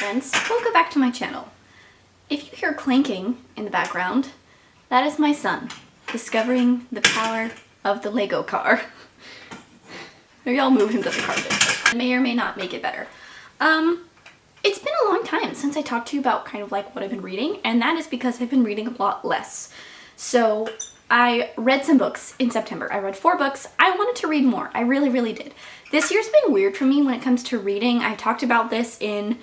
friends, welcome back to my channel. If you hear clanking in the background, that is my son discovering the power of the Lego car. Maybe I'll move him to the carpet. I may or may not make it better. It's been a long time since I talked to you about kind of like what I've been reading, and that is because I've been reading a lot less. So I read some books in September. I read 4 books. I wanted to read more. I really did. This year's been weird for me when it comes to reading. I talked about this in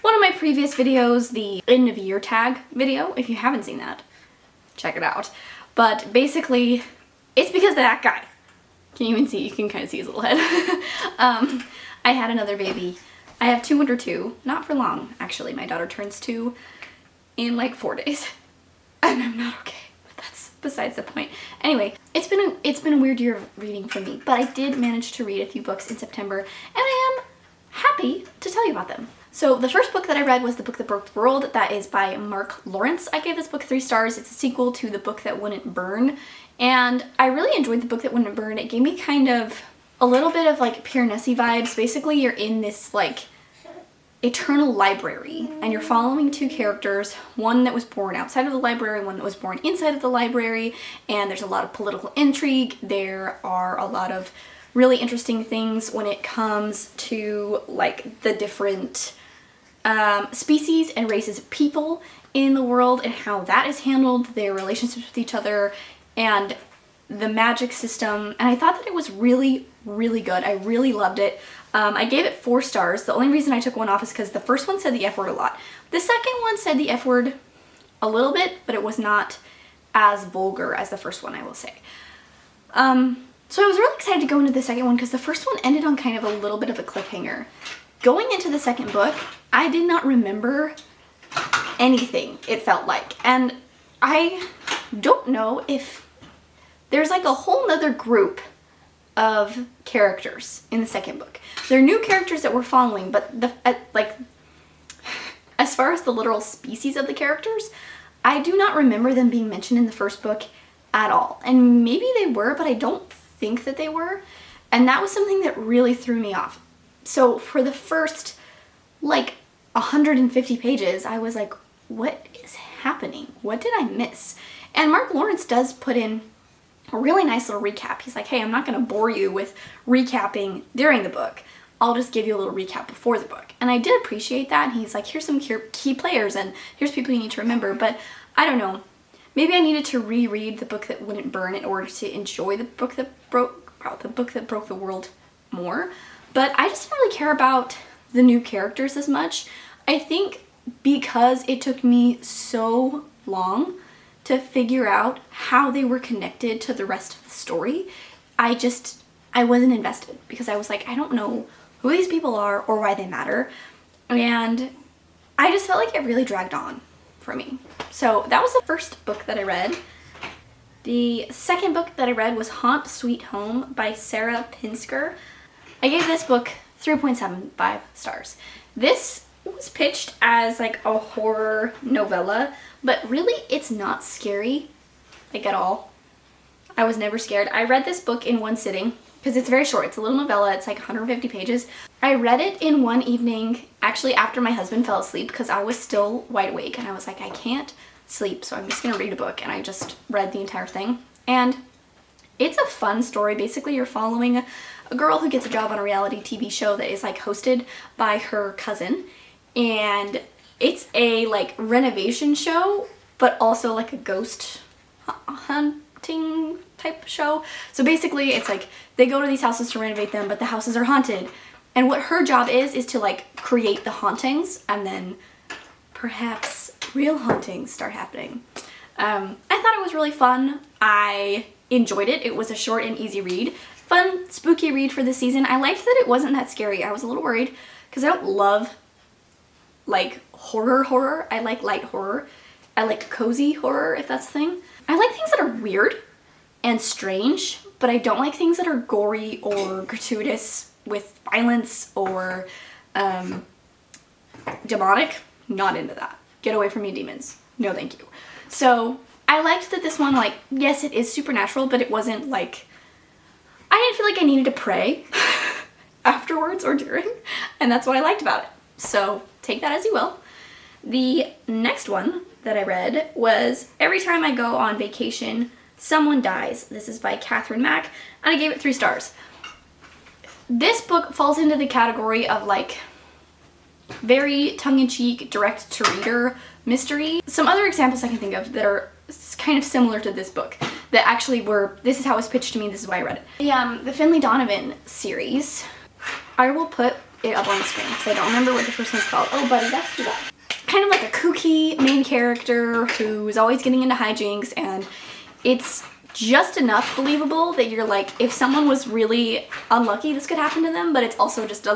one of my previous videos, the end of year tag video. If you haven't seen that, check it out. But basically, it's because of that guy. Can you even see? You can kind of see his little head. I had another baby. I have 2 under 2. Not for long, actually. My daughter turns 2 in like 4 days. And I'm not okay. But that's besides the point. Anyway, it's been a weird year of reading for me. But I did manage to read a few books in September. And I am happy to tell you about them. So the first book that I read was The Book That Broke the World. That is by Mark Lawrence. I gave this book 3 stars. It's a sequel to The Book That Wouldn't Burn. And I really enjoyed The Book That Wouldn't Burn. It gave me kind of a little bit of like Piranesi vibes. Basically, you're in this like eternal library and you're following 2 characters, one that was born outside of the library, one that was born inside of the library, and there's a lot of political intrigue. There are a lot of really interesting things when it comes to like the different species and races of people in the world and how that is handled, their relationships with each other, and the magic system. And I thought that it was really good. I really loved it. I gave it 4 stars. The only reason I took one off is because the first one said the F word a lot. The second one said the F word a little bit, but it was not as vulgar as the first one, I will say. So I was really excited to go into the second one because the first one ended on kind of a little bit of a cliffhanger. Going into the second book, I did not remember anything, it felt like. And I don't know if there's like a whole nother group of characters in the second book. They're new characters that we're following, but like as far as the literal species of the characters, I do not remember them being mentioned in the first book at all. And maybe they were, but I don't think that they were. And that was something that really threw me off. So for the first like 150 pages, I was like, what is happening? What did I miss? And Mark Lawrence does put in a really nice little recap. He's like, hey, I'm not going to bore you with recapping during the book. I'll just give you a little recap before the book. And I did appreciate that. And he's like, here's some key players and here's people you need to remember. But I don't know. Maybe I needed to reread The Book That Wouldn't Burn in order to enjoy The Book That Broke the World more. But I just didn't really care about the new characters as much. I think because it took me so long to figure out how they were connected to the rest of the story, I wasn't invested because I was like, I don't know who these people are or why they matter. And I just felt like it really dragged on for me. So that was the first book that I read. The second book that I read was Haunt Sweet Home by Sarah Pinsker. I gave this book 3.75 stars. This was pitched as like a horror novella, but really it's not scary, like at all. I was never scared. I read this book in one sitting because it's very short. It's a little novella. It's like 150 pages. I read it in one evening, actually after my husband fell asleep because I was still wide awake and I was like, I can't sleep, so I'm just gonna read a book. And I just read the entire thing. And it's a fun story. Basically, you're following a girl who gets a job on a reality TV show that is like hosted by her cousin. And it's a like renovation show, but also like a ghost hunting type show. So basically it's like they go to these houses to renovate them, but the houses are haunted. And what her job is to like create the hauntings, and then perhaps real hauntings start happening. I thought it was really fun. I enjoyed it. It was a short and easy read. Fun, spooky read for the season. I liked that it wasn't that scary. I was a little worried because I don't love like horror. I like light horror. I like cozy horror, if that's the thing. I like things that are weird and strange, but I don't like things that are gory or gratuitous with violence or demonic. Not into that. Get away from me, demons. No thank you. So I liked that this one, like, yes, it is supernatural, but it wasn't like, I didn't feel like I needed to pray afterwards or during, and that's what I liked about it. So take that as you will. The next one that I read was Every Time I Go on Vacation, Someone Dies. This is by Mack, and I gave it 3 stars. This book falls into the category of like very tongue-in-cheek, direct-to-reader mystery. Some other examples I can think of that are kind of similar to this book that actually were, this is how it was pitched to me, this is why I read it. The Finley Donovan series, I will put it up on the screen because I don't remember what the first one's called. Oh buddy, that's too bad. Kind of like a kooky main character who's always getting into hijinks, and it's just enough believable that you're like, if someone was really unlucky, this could happen to them, but it's also just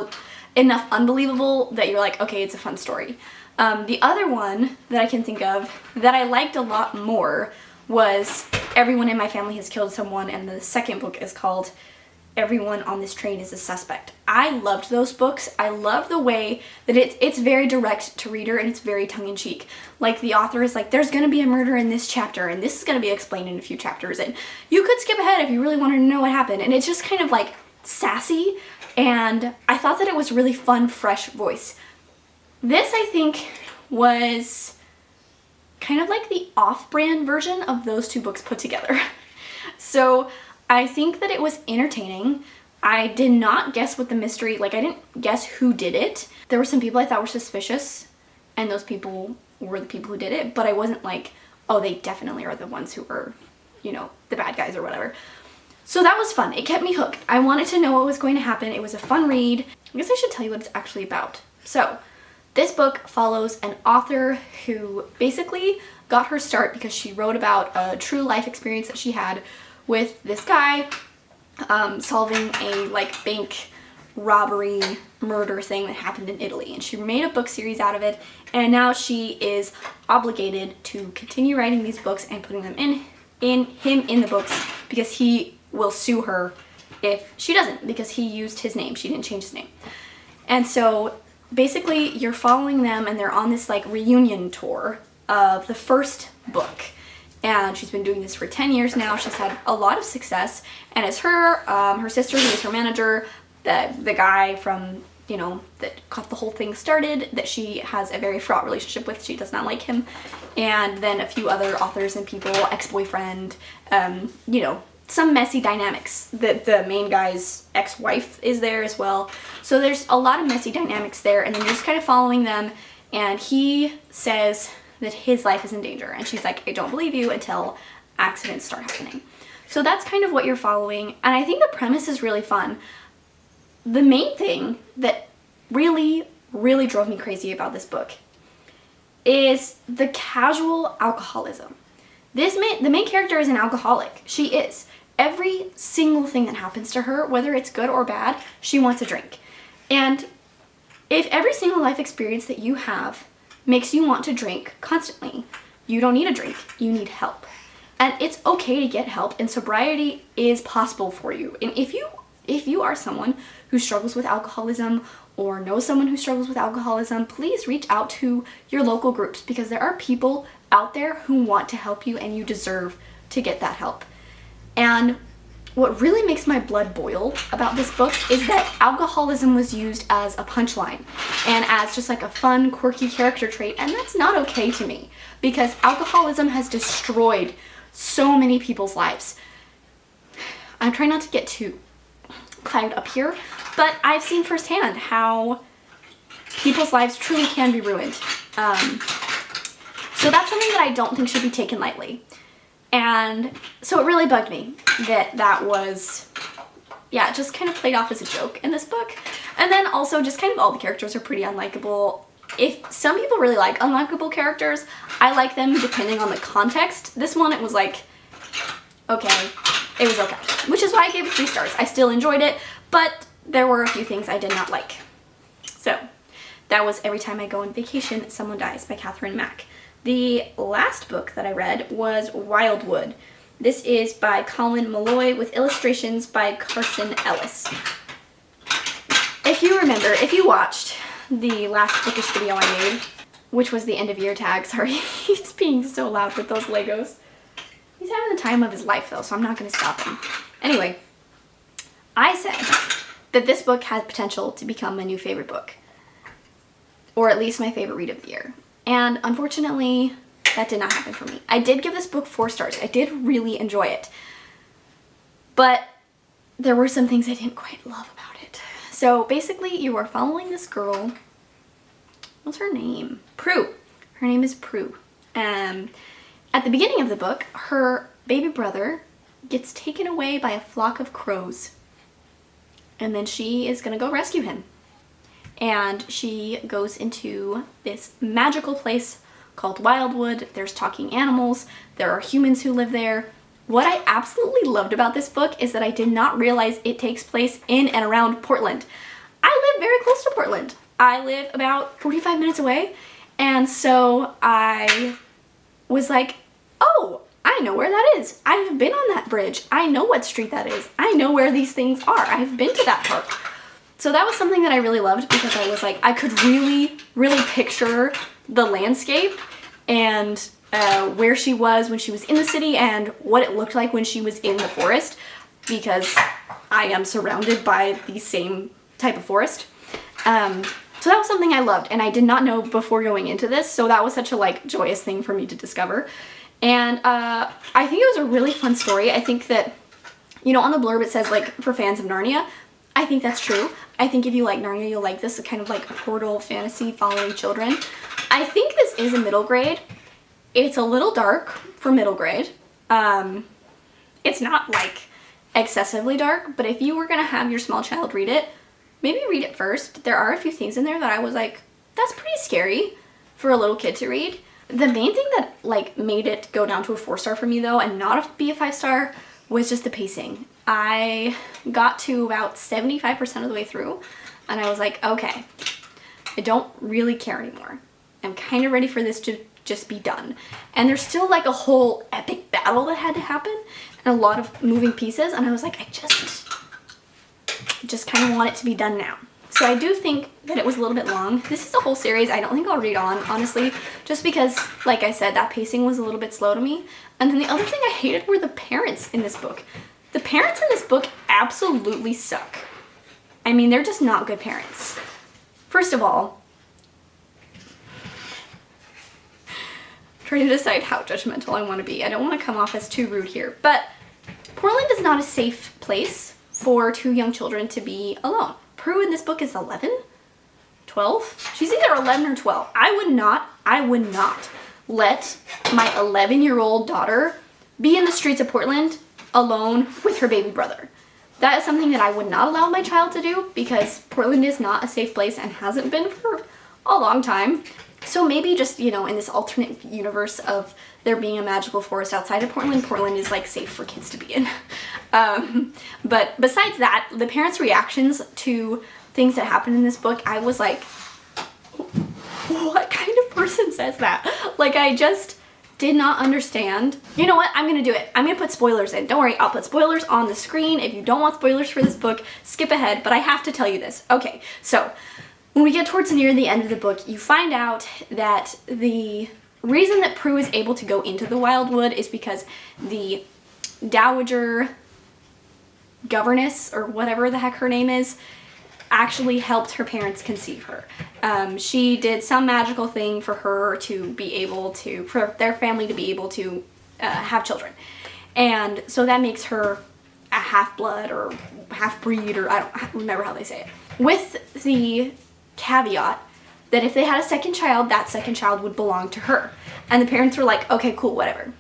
enough unbelievable that you're like, okay, it's a fun story. The other one that I can think of that I liked a lot more was Everyone in My Family Has Killed Someone, and the second book is called Everyone on This Train is a Suspect. I loved those books. I love the way that it's very direct to reader and it's very tongue-in-cheek. Like the author is like, there's gonna be a murder in this chapter and this is gonna be explained in a few chapters, and you could skip ahead if you really wanted to know what happened. And it's just kind of like sassy, and I thought that it was really fun, fresh voice. This, I think, was kind of like the off-brand version of those 2 books put together. So I think that it was entertaining. I did not guess what the mystery, like I didn't guess who did it. There were some people I thought were suspicious, and those people were the people who did it, but I wasn't like, oh, they definitely are the ones who are, you know, the bad guys or whatever. So that was fun. It kept me hooked. I wanted to know what was going to happen. It was a fun read. I guess I should tell you what it's actually about. So this book follows an author who basically got her start because she wrote about a true life experience that she had with this guy solving a like bank robbery murder thing that happened in Italy, and she made a book series out of it, and now she is obligated to continue writing these books and putting them in the books because he will sue her if she doesn't, because he used his name. She didn't change his name. And so basically you're following them, and they're on this like reunion tour of the first book. And she's been doing this for 10 years now. She's had a lot of success. And it's her, her sister, who is her manager, the guy from, you know, that got the whole thing started, that she has a very fraught relationship with. She does not like him. And then a few other authors and people, ex-boyfriend, you know, some messy dynamics. The main guy's ex-wife is there as well. So there's a lot of messy dynamics there. And then you're just kind of following them. And he says that his life is in danger, and she's like, I don't believe you until accidents start happening. So that's kind of what you're following, and I think the premise is really fun. The main thing that really drove me crazy about this book is the casual alcoholism. The main character is an alcoholic. She is. Every single thing that happens to her, whether it's good or bad, she wants a drink. And if every single life experience that you have makes you want to drink constantly, you don't need a drink, you need help. And it's okay to get help, and sobriety is possible for you. And if you are someone who struggles with alcoholism or knows someone who struggles with alcoholism, please reach out to your local groups, because there are people out there who want to help you, and you deserve to get that help. And what really makes my blood boil about this book is that alcoholism was used as a punchline and as just like a fun, quirky character trait, and that's not okay to me, because alcoholism has destroyed so many people's lives. I'm trying not to get too fired up here, but I've seen firsthand how people's lives truly can be ruined. So that's something that I don't think should be taken lightly. And so it really bugged me that was, yeah, just kind of played off as a joke in this book. And then also just kind of all the characters are pretty unlikable. If some people really like unlikable characters, I like them depending on the context. This one, it was like, okay, it was okay. Which is why I gave it 3 stars. I still enjoyed it, but there were a few things I did not like. So that was Every Time I Go on Vacation, Someone Dies by Mack. The last book that I read was Wildwood. This is by Colin Meloy with illustrations by Carson Ellis. If you remember, if you watched the last bookish video I made, which was the end of year tag, sorry, he's being so loud with those Legos. He's having the time of his life though, so I'm not going to stop him. Anyway, I said that this book had potential to become my new favorite book. or at least my favorite read of the year. And unfortunately, that did not happen for me. I did give this book 4 stars. I did really enjoy it. But there were some things I didn't quite love about it. So basically, you are following this girl. What's her name? Prue. Her name is Prue. At the beginning of the book, her baby brother gets taken away by a flock of crows. And then she is gonna go rescue him. And she goes into this magical place called Wildwood. There's talking animals. There are humans who live there. What I absolutely loved about this book is that I did not realize it takes place in and around Portland. I live very close to Portland. I live about 45 minutes away. And so I was like, oh, I know where that is. I've been on that bridge. I know what street that is. I know where these things are. I've been to that park. So that was something that I really loved because I was like, I could really, really picture the landscape and where she was when she was in the city and what it looked like when she was in the forest, because I am surrounded by the same type of forest. So that was something I loved, and I did not know before going into this, so that was such a like joyous thing for me to discover. And I think it was a really fun story. I think that, you know, on the blurb it says like for fans of Narnia. I think that's true. I think if you like Narnia, you'll like this. It's kind of like a portal fantasy following children. I think this is a middle grade. It's a little dark for middle grade. It's not like excessively dark, but if you were gonna have your small child read it, maybe read it first. There are a few things in there that I was like, that's pretty scary for a little kid to read. The main thing that like made it go down to a 4-star for me though, and not be a 5-star, was just the pacing. I got to about 75% of the way through, and I was like, okay, I don't really care anymore. I'm kind of ready for this to just be done. And there's still like a whole epic battle that had to happen, and a lot of moving pieces, and I was like, I just kind of want it to be done now. So I do think that it was a little bit long. This is a whole series I don't think I'll read on, honestly, just because, like I said, that pacing was a little bit slow to me. And then the other thing I hated were the parents in this book. The parents in this book absolutely suck. I mean, they're just not good parents. First of all, I'm trying to decide how judgmental I want to be. I don't want to come off as too rude here, but Portland is not a safe place for 2 young children to be alone. Prue in this book is 11? 12? She's either 11 or 12. I would not let my 11-year-old daughter be in the streets of Portland alone with her baby brother. That is something that I would not allow my child to do because Portland is not a safe place and hasn't been for a long time. So maybe just, you know, in this alternate universe of there being a magical forest outside of Portland, Portland is like safe for kids to be in. But besides that, the parents' reactions to things that happen in this book, I was like, what kind of person says that? Like, I just did not understand. You know what? I'm gonna do it. I'm gonna put spoilers in. Don't worry, I'll put spoilers on the screen. If you don't want spoilers for this book, skip ahead, but I have to tell you this. Okay, so when we get towards near the end of the book, you find out that the reason that Prue is able to go into the Wildwood is because the dowager governess, or whatever the heck her name is, actually helped her parents conceive her. She did some magical thing for her to be able to, for their family to be able to have children. And so that makes her a half-blood or half-breed, or I don't remember how they say it. With the caveat that if they had a second child, that second child would belong to her. And the parents were like, okay, cool, whatever.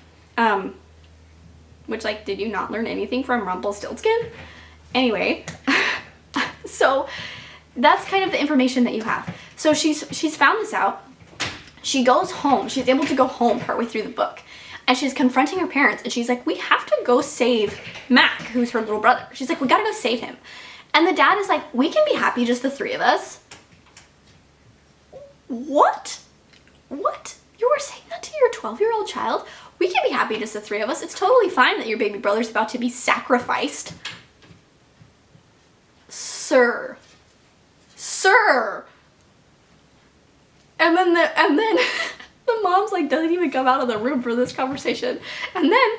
Which, like, did you not learn anything from Rumpelstiltskin? Anyway, so that's kind of the information that you have. So she's found this out. She goes home. She's able to go home partway through the book. And she's confronting her parents. And she's like, we have to go save Mack, who's her little brother. She's like, we gotta go save him. And the dad is like, we can be happy, just the 3 of us. What? What? You were saying that to your 12-year-old child? We can be happy, just the 3 of us. It's totally fine that your baby brother's about to be sacrificed. Sir. And then the mom's like doesn't even come out of the room for this conversation. And then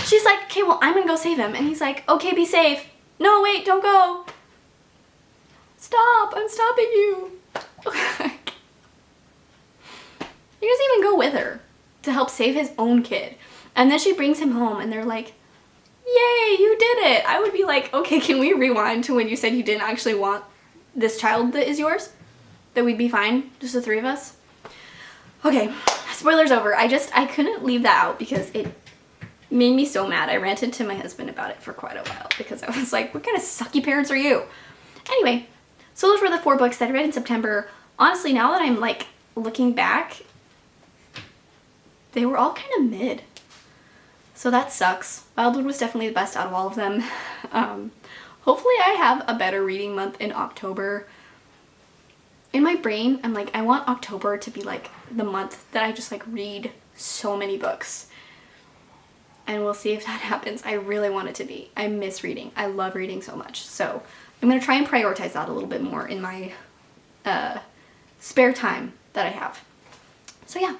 she's like, okay, well, I'm gonna go save him. And he's like, okay, be safe. No, wait, don't go. Stop, I'm stopping you. with her to help save his own kid. And then she brings him home and they're like, yay, you did it. I would be like, okay, can we rewind to when you said you didn't actually want this child that is yours? That we'd be fine, just the three of us? Okay, spoilers over. I couldn't leave that out because it made me so mad. I ranted to my husband about it for quite a while because I was like, what kind of sucky parents are you? Anyway, so those were the 4 books that I read in September. Honestly, now that I'm like looking back, they were all kind of mid. So that sucks. Wildwood was definitely the best out of all of them. Hopefully I have a better reading month in October. In my brain, I'm like, I want October to be like the month that I just like read so many books. And we'll see if that happens. I really want it to be. I miss reading. I love reading so much. So I'm going to try and prioritize that a little bit more in my spare time that I have. So yeah,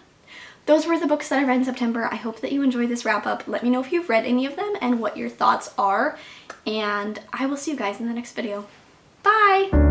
those were the books that I read in September. I hope that you enjoyed this wrap up. Let me know if you've read any of them and what your thoughts are. And I will see you guys in the next video. Bye!